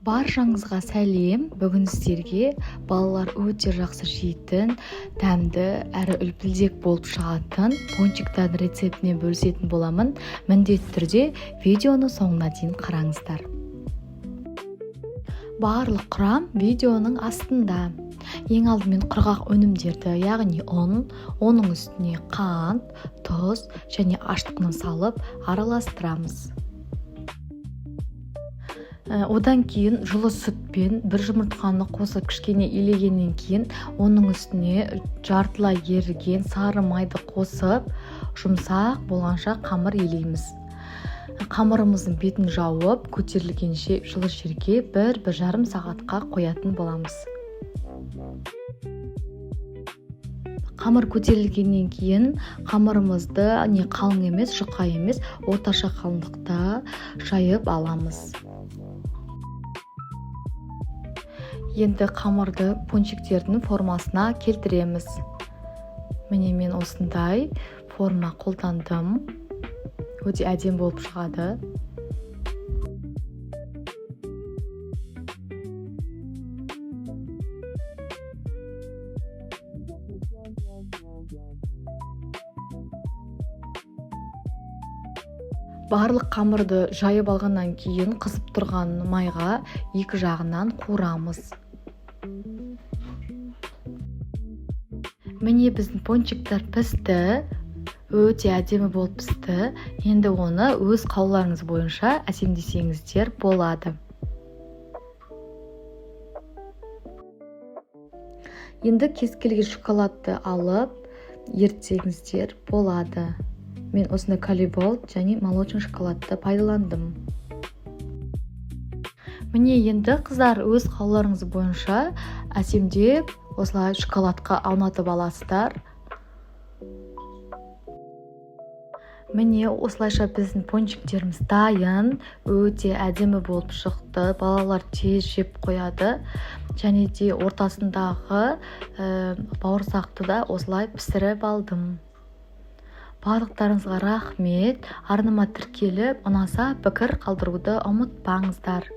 Баршаңызға сәлем. Бүгін сіздерге балалар өте жақсы жейтін, дәмді әрі үлпілдек болып шығатын пончиктардың рецептіне бөлісетін боламын. Міндетті түрде видеоны соңына дейін қараңыздар. Барлық құрам видеоның астында. Ең алдымен құрғақ өнімдерді, яғни ұн, оның үстіне қант, тұз және аштықны салып араластырамыз. Одан кейін жылы сүтпен бір жұмыртқаны қосып кішкене илегеннен кейін оның үстіне жартылай еріген сары майды қосып жұмсақ болғанша қамыр илейміз. Қамырымыздың бетін жауып көтерілгенше жылы жерге 1-1,5 сағатқа қоятын боламыз. Қамыр көтерілгеннен кейін қамырымызды қалың емес, жұқа емес, орташа қалыңдықта жайып аламыз. Енді қамырды пончиктердің формасына келтіреміз. Міне мен осындай форма қолдандым. Өте әдемі болып шығады. Барлық қамырды жайып алғаннан кейін қызып тұрған майға екі жағынан қуырамыз. Міне біздің пончиктар пісті, өте әдемі болып пісті. Енді оны өз қалауларыңыз бойынша әсемдесеңіздер болады. Енді кез келген шоколадты алып ерітсеңіздер болады. Мен осында Калиболт және молочный шоколадты пайдаландым. Міне енді қыздар өз қалауларыңыз бойынша әсемдеп осылай шоколадқа аунатып аласыздар. Міне осылайша біздің пончиктеріміз дайын, өте әдемі болып шықты. Балалар тез жеп қояды. Және де ортасындағы бауырсақты да осылай пісіріп алдым. Барлықтарыңызға рахмет. Арнама тіркеліп, ұнаса пікір қалдыруды ұмытпаңыздар.